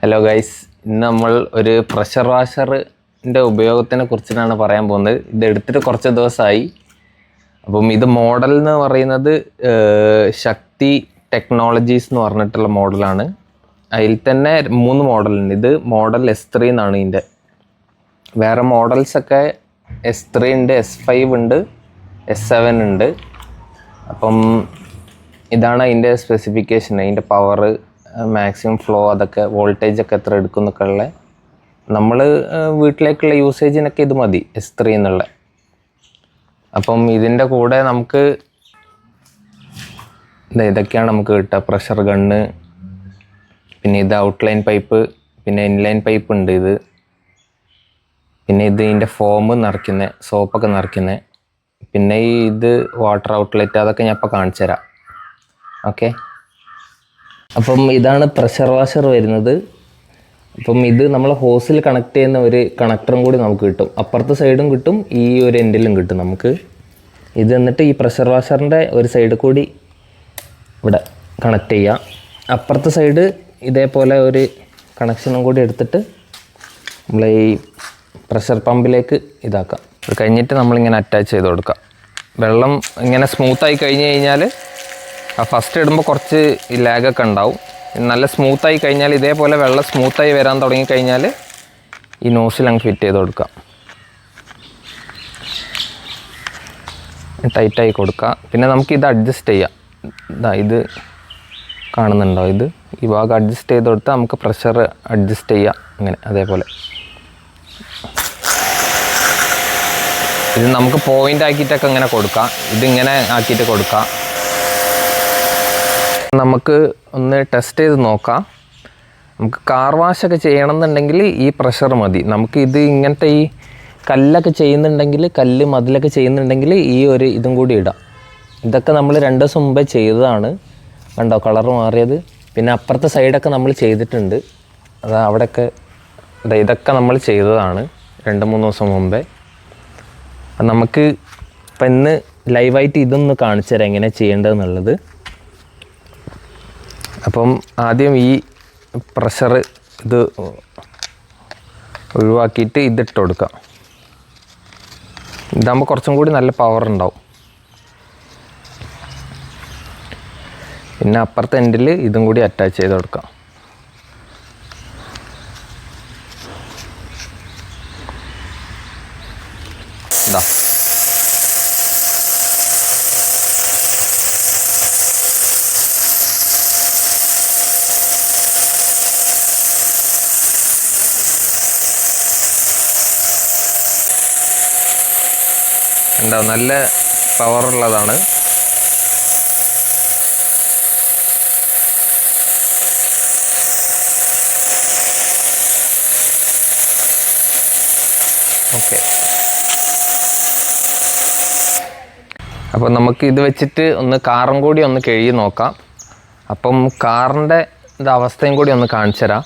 Hello guys, ഇന്ന് നമ്മൾ ഒരു പ്രഷർ വാഷറിൻ്റെ ഉപയോഗത്തിനെ കുറിച്ചിട്ടാണ് പറയാൻ പോകുന്നത്. ഇത് എടുത്തിട്ട് കുറച്ച് ദിവസമായി. അപ്പം ഇത് മോഡൽ എന്ന് പറയുന്നത് ശക്തി ടെക്നോളജീസ് എന്ന് പറഞ്ഞിട്ടുള്ള മോഡലാണ്. അതിൽ തന്നെ 3 മോഡലുണ്ട്. ഇത് മോഡൽ S3 എന്നാണ് ഇതിൻ്റെ. വേറെ മോഡൽസൊക്കെ S3 ഉണ്ട്, S5 ഉണ്ട്, S7 ഉണ്ട്. അപ്പം ഇതാണ് അതിൻ്റെ സ്പെസിഫിക്കേഷൻ, അതിൻ്റെ പവർ, മാക്സിമം ഫ്ലോ, അതൊക്കെ വോൾട്ടേജ് ഒക്കെ എത്ര എടുക്കും എന്നൊക്കെ ഉള്ള. നമ്മൾ വീട്ടിലേക്കുള്ള യൂസേജിനൊക്കെ ഇത് മതി S3 എന്നുള്ള. അപ്പം ഇതിൻ്റെ കൂടെ നമുക്ക് ഇതൊക്കെയാണ് നമുക്ക് കിട്ടുക: പ്രഷർ ഗണ്ണ്, പിന്നെ ഇത് ഔട്ട്ലൈൻ പൈപ്പ്, പിന്നെ ഇൻലൈൻ പൈപ്പ് ഉണ്ട് ഇത്, പിന്നെ ഇത് ഇതിൻ്റെ ഫോം നിറയ്ക്കുന്നത്, സോപ്പൊക്കെ നിറയ്ക്കുന്നത്, പിന്നെ ഇത് വാട്ടർ ഔട്ട്ലെറ്റ്, അതൊക്കെ ഞാൻ ഇപ്പോൾ കാണിച്ചു തരാം. ഓക്കെ, അപ്പം ഇതാണ് പ്രഷർ വാഷർ വരുന്നത്. അപ്പം ഇത് നമ്മൾ ഹോസിൽ കണക്ട് ചെയ്യുന്ന ഒരു കണക്ടറും കൂടി നമുക്ക് കിട്ടും. അപ്പുറത്തെ സൈഡും കിട്ടും, ഈ ഒരു എൻഡിലും കിട്ടും നമുക്ക്. ഇത് എന്നിട്ട് ഈ പ്രഷർ വാഷറിൻ്റെ ഒരു സൈഡ് കൂടി ഇവിടെ കണക്ട് ചെയ്യാം. അപ്പുറത്തെ സൈഡ് ഇതേപോലെ ഒരു കണക്ഷനും കൂടി എടുത്തിട്ട് നമ്മൾ ഈ പ്രഷർ പമ്പിലേക്ക് ഇതാക്കാം. അത് കഴിഞ്ഞിട്ട് നമ്മളിങ്ങനെ അറ്റാച്ച് ചെയ്ത് കൊടുക്കാം. വെള്ളം ഇങ്ങനെ സ്മൂത്തായി കഴിഞ്ഞ് കഴിഞ്ഞാൽ, ഫസ്റ്റ് ഇടുമ്പോൾ കുറച്ച് ലാഗൊക്കെ ഉണ്ടാവും. നല്ല സ്മൂത്തായി കഴിഞ്ഞാൽ, ഇതേപോലെ വെള്ളം സ്മൂത്തായി വരാൻ തുടങ്ങിക്കഴിഞ്ഞാൽ ഈ നോസിൽ അങ്ങ് ഫിറ്റ് ചെയ്ത് കൊടുക്കാം. ടൈറ്റായി കൊടുക്കുക. പിന്നെ നമുക്കിത് അഡ്ജസ്റ്റ് ചെയ്യാം. ഇത് കാണുന്നുണ്ടോ? ഈ ഭാഗം അഡ്ജസ്റ്റ് ചെയ്ത് കൊടുത്താൽ നമുക്ക് പ്രഷർ അഡ്ജസ്റ്റ് ചെയ്യാം. അങ്ങനെ അതേപോലെ ഇത് നമുക്ക് പോയിൻ്റ് ആക്കിയിട്ടൊക്കെ ഇങ്ങനെ കൊടുക്കാം. ഇതിങ്ങനെ ആക്കിയിട്ട് കൊടുക്കാം. നമുക്ക് ഒന്ന് ടെസ്റ്റ് ചെയ്ത് നോക്കാം. നമുക്ക് കാർ വാഷൊക്കെ ചെയ്യണമെന്നുണ്ടെങ്കിൽ ഈ പ്രഷർ മതി. നമുക്ക് ഇത് ഇങ്ങനത്തെ ഈ കല്ലൊക്കെ ചെയ്യുന്നുണ്ടെങ്കിൽ, കല്ല് മതിലൊക്കെ ചെയ്യുന്നുണ്ടെങ്കിൽ ഈ ഒരു ഇതും കൂടി ഇടാം. ഇതൊക്കെ നമ്മൾ 2 ദിവസം മുമ്പേ ചെയ്തതാണ്. കണ്ടോ കളർ മാറിയത്? പിന്നെ അപ്പുറത്തെ സൈഡൊക്കെ നമ്മൾ ചെയ്തിട്ടുണ്ട്. അവിടെയൊക്കെ ഇതൊക്കെ നമ്മൾ ചെയ്തതാണ് 2-3 ദിവസം മുമ്പേ. നമുക്ക് ഇപ്പം ഇന്ന് ലൈവായിട്ട് ഇതൊന്ന് കാണിച്ചു തരാം എങ്ങനെ ചെയ്യേണ്ടതെന്നുള്ളത്. അപ്പം ആദ്യം ഈ പ്രഷർ ഇത് ഒഴിവാക്കിയിട്ട് ഇതിട്ട് കൊടുക്കാം. ഇതാകുമ്പോൾ കുറച്ചും കൂടി നല്ല പവർ ഉണ്ടാവും. പിന്നെ അപ്പുറത്തെ എൻഡിൽ ഇതും കൂടി അറ്റാച്ച് ചെയ്ത് കൊടുക്കാം. ഇതാ ഉണ്ടാവും, നല്ല പവറുള്ളതാണ്. ഓക്കെ, അപ്പോൾ നമുക്ക് ഇത് വെച്ചിട്ട് ഒന്ന് കാറും കൂടി ഒന്ന് കഴുകി നോക്കാം. അപ്പം കാറിൻ്റെ അവസ്ഥയും കൂടി ഒന്ന് കാണിച്ചു തരാം.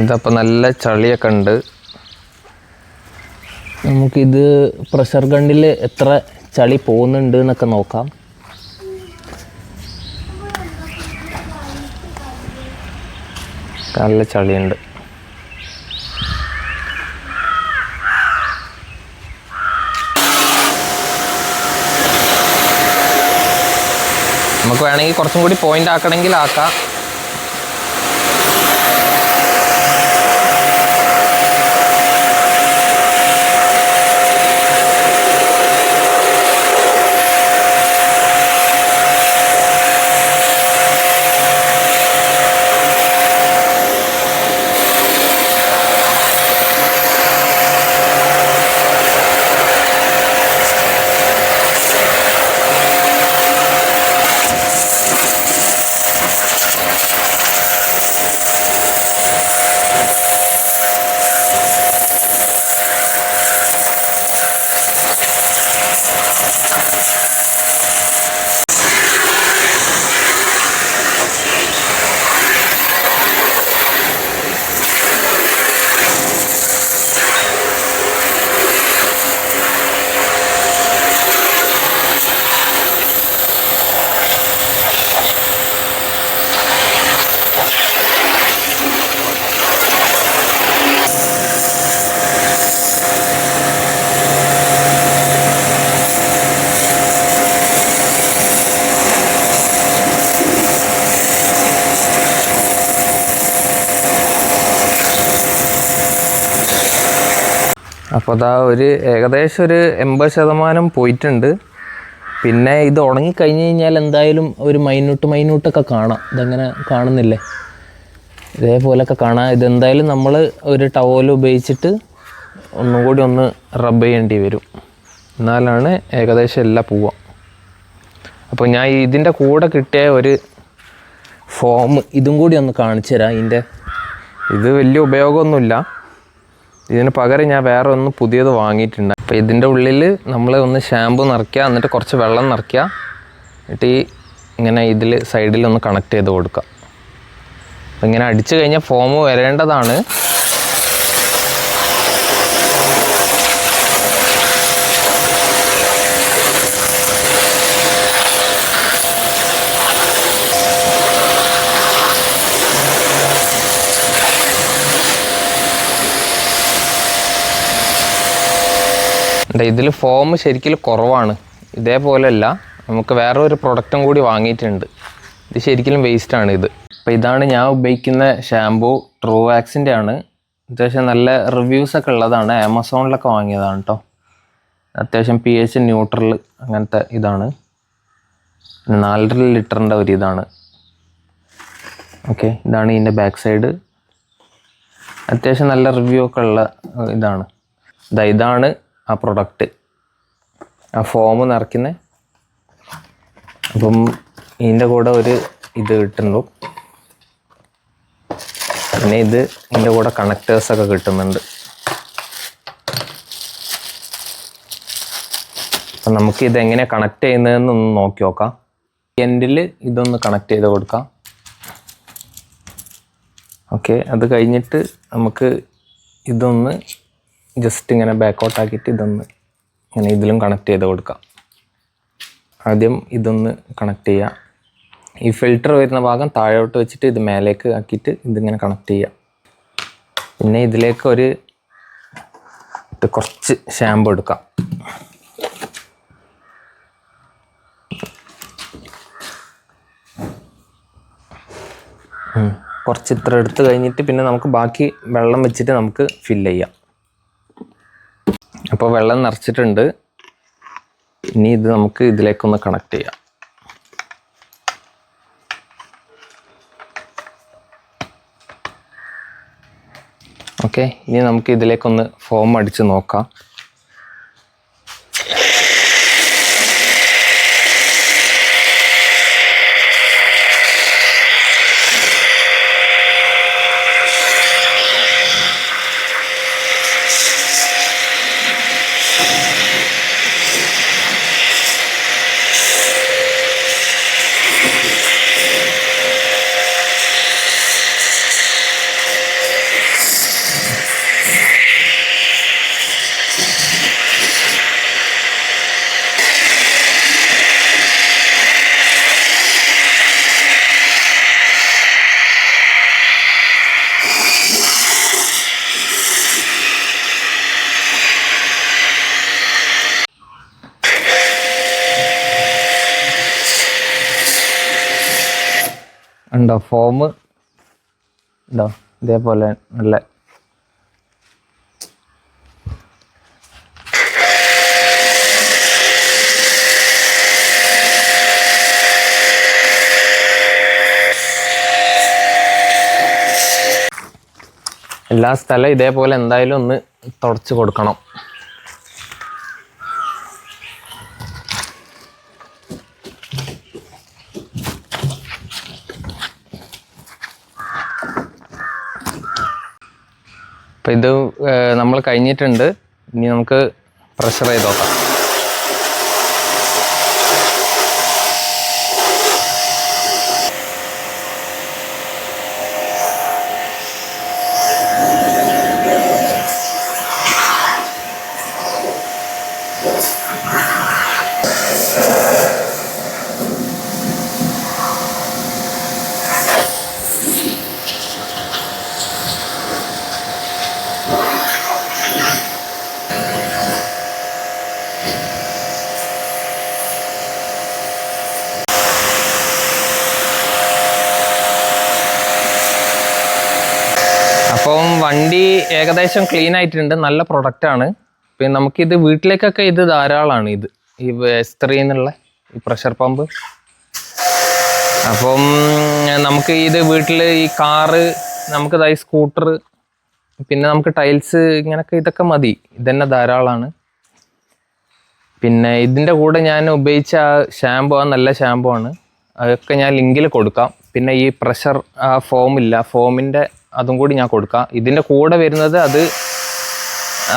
ഇതപ്പോൾ നല്ല ചളിയൊക്കെ ഉണ്ട്. നമുക്കിത് പ്രഷർ ഗണ്ണിൽ എത്ര ചളി പോകുന്നുണ്ട് എന്നൊക്കെ നോക്കാം. നല്ല ചളിയുണ്ട്. നമുക്ക് വേണമെങ്കിൽ കുറച്ചും കൂടി പോയിൻ്റ് ആക്കണമെങ്കിൽ ആക്കാം. അപ്പോൾ അതാ ഏകദേശം ഒരു 80% പോയിട്ടുണ്ട്. പിന്നെ ഇത് ഉണങ്ങിക്കഴിഞ്ഞ് കഴിഞ്ഞാൽ എന്തായാലും ഒരു മൈന്യൂട്ടൊക്കെ കാണാം. ഇതങ്ങനെ കാണുന്നില്ലേ, ഇതേപോലെയൊക്കെ കാണാം. ഇതെന്തായാലും നമ്മൾ ഒരു ടവൽ ഉപയോഗിച്ചിട്ട് ഒന്നും കൂടി ഒന്ന് റബ്ബ് ചെയ്യേണ്ടി വരും, എന്നാലാണ് ഏകദേശം എല്ലാം പോവാം. അപ്പോൾ ഞാൻ ഇതിൻ്റെ കൂടെ കിട്ടിയ ഒരു ഫോം ഇതും കൂടി ഒന്ന് കാണിച്ചു തരാം. ഇത് വലിയ ഉപയോഗമൊന്നുമില്ല, ഇതിന് പകരം ഞാൻ വേറെ ഒന്ന് പുതിയത് വാങ്ങിയിട്ടുണ്ട്. അപ്പോൾ ഇതിൻ്റെ ഉള്ളിൽ നമ്മൾ ഒന്ന് ഷാമ്പു നിറയ്ക്കുക, എന്നിട്ട് കുറച്ച് വെള്ളം നിറയ്ക്കുക, എന്നിട്ട് ഇങ്ങനെ ഇതിൽ സൈഡിലൊന്ന് കണക്ട് ചെയ്ത് കൊടുക്കുക. അപ്പോൾ ഇങ്ങനെ അടിച്ചു കഴിഞ്ഞാൽ ഫോം വരേണ്ടതാണ്. ഇതിൽ ഫോം ശരിക്കും കുറവാണ്, ഇതേപോലെയല്ല. നമുക്ക് വേറെ ഒരു പ്രൊഡക്റ്റും കൂടി വാങ്ങിയിട്ടുണ്ട്, ഇത് ശരിക്കും വേസ്റ്റാണ് ഇത്. അപ്പോൾ ഇതാണ് ഞാൻ ഉപയോഗിക്കുന്ന ഷാമ്പൂ, ട്രൂ വാക്സിൻ്റെ ആണ്. അത്യാവശ്യം നല്ല റിവ്യൂസൊക്കെ ഉള്ളതാണ്, ആമസോണിലൊക്കെ വാങ്ങിയതാണ് കേട്ടോ. അത്യാവശ്യം pH ന്യൂട്രൽ അങ്ങനത്തെ ഇതാണ്. 4 ലിറ്ററിൻ്റെ ഒരു ഇതാണ്. ഓക്കെ, ഇതാണ് ഇതിൻ്റെ ബാക്ക് സൈഡ്. അത്യാവശ്യം നല്ല റിവ്യൂ ഒക്കെ ഉള്ള ഇതാണ്. ഇതാണ് ആ പ്രൊഡക്റ്റ്, ആ ഫോം നിറയ്ക്കുന്നത്. അപ്പം ഇതിൻ്റെ കൂടെ ഒരു ഇത് കിട്ടുന്നു, പിന്നെ ഇതിൻ്റെ കൂടെ കണക്റ്റേഴ്സൊക്കെ കിട്ടുന്നുണ്ട്. അപ്പം നമുക്ക് ഇതെങ്ങനെ കണക്ട് ചെയ്യുന്നതെന്നൊന്ന് നോക്കി നോക്കാം. എൻഡിൽ ഇതൊന്ന് കണക്ട് ചെയ്ത് കൊടുക്കാം. ഓക്കെ, അത് കഴിഞ്ഞിട്ട് നമുക്ക് ഇതൊന്ന് ജസ്റ്റ് ഇങ്ങനെ ബാക്കൗട്ടാക്കിയിട്ട് ഇതൊന്ന് ഇങ്ങനെ ഇതിലും കണക്ട് ചെയ്ത് കൊടുക്കാം. ആദ്യം ഇതൊന്ന് കണക്ട് ചെയ്യുക. ഈ ഫിൽറ്റർ വരുന്ന ഭാഗം താഴോട്ട് വെച്ചിട്ട് ഇത് മേലേക്ക് ആക്കിയിട്ട് ഇതിങ്ങനെ കണക്ട് ചെയ്യുക. പിന്നെ ഇതിലേക്ക് കുറച്ച് ഷാമ്പു എടുക്കാം. കുറച്ച് ഇത്ര എടുത്ത് കഴിഞ്ഞിട്ട് പിന്നെ നമുക്ക് ബാക്കി വെള്ളം വെച്ചിട്ട് നമുക്ക് ഫില്ല് ചെയ്യാം. അപ്പോൾ വെള്ളം നിറച്ചിട്ടുണ്ട്. ഇനി ഇത് നമുക്ക് ഇതിലേക്കൊന്ന് കണക്ട് ചെയ്യാം. ഓക്കെ, ഇനി നമുക്ക് ഇതിലേക്കൊന്ന് ഫോം അടിച്ച് നോക്കാം. ഉണ്ടോ ഫോം ഉണ്ടോ, ഇതേപോലെ നല്ല എല്ലാ സ്ഥലവും ഇതേപോലെ എന്തായാലും ഒന്ന് തുടച്ച് കൊടുക്കണം. അപ്പോൾ ഇത് നമ്മൾ കഴിഞ്ഞിട്ടുണ്ട്. ഇനി നമുക്ക് പ്രഷർ ചെയ്ത് നോക്കാം. അപ്പം വണ്ടി ഏകദേശം ക്ലീൻ ആയിട്ടുണ്ട്, നല്ല പ്രൊഡക്റ്റാണ്. പിന്നെ നമുക്കിത് വീട്ടിലേക്കൊക്കെ ഇത് ധാരാളമാണ്. ഇത് ഈ S3 എന്നുള്ള ഈ പ്രഷർ പമ്പ്. അപ്പം നമുക്ക് ഇത് വീട്ടിൽ ഈ കാറ്, നമുക്കിതായി സ്കൂട്ടർ, പിന്നെ നമുക്ക് ടൈൽസ്, ഇങ്ങനൊക്കെ ഇതൊക്കെ മതി. ഇതന്നെ ധാരാളമാണ്. പിന്നെ ഇതിൻ്റെ കൂടെ ഞാൻ ഉപയോഗിച്ച ഷാമ്പു നല്ല ഷാമ്പു ആണ്. അതൊക്കെ ഞാൻ ലിങ്കിൽ കൊടുക്കാം. പിന്നെ ഈ പ്രഷർ ഫോമില്ല, ഫോമിൻ്റെ അതും കൂടി ഞാൻ കൊടുക്കാം. ഇതിൻ്റെ കൂടെ വരുന്നത് അത്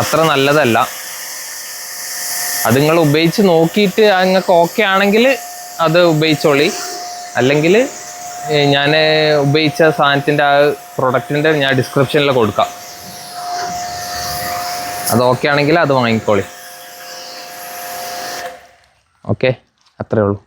അത്ര നല്ലതല്ല. അത് നിങ്ങൾ ഉപയോഗിച്ച് നോക്കിയിട്ട് നിങ്ങൾക്ക് ഓക്കെ ആണെങ്കിൽ അത് ഉപയോഗിച്ചോളി. അല്ലെങ്കിൽ ഞാൻ ഉപയോഗിച്ച സാധനത്തിൻ്റെ ആ പ്രൊഡക്റ്റിൻ്റെ ഞാൻ ഡിസ്ക്രിപ്ഷനിൽ കൊടുക്കാം. അത് ഓക്കെ ആണെങ്കിൽ അത് വാങ്ങിക്കോളി. ഓക്കെ, അത്രേ ഉള്ളൂ.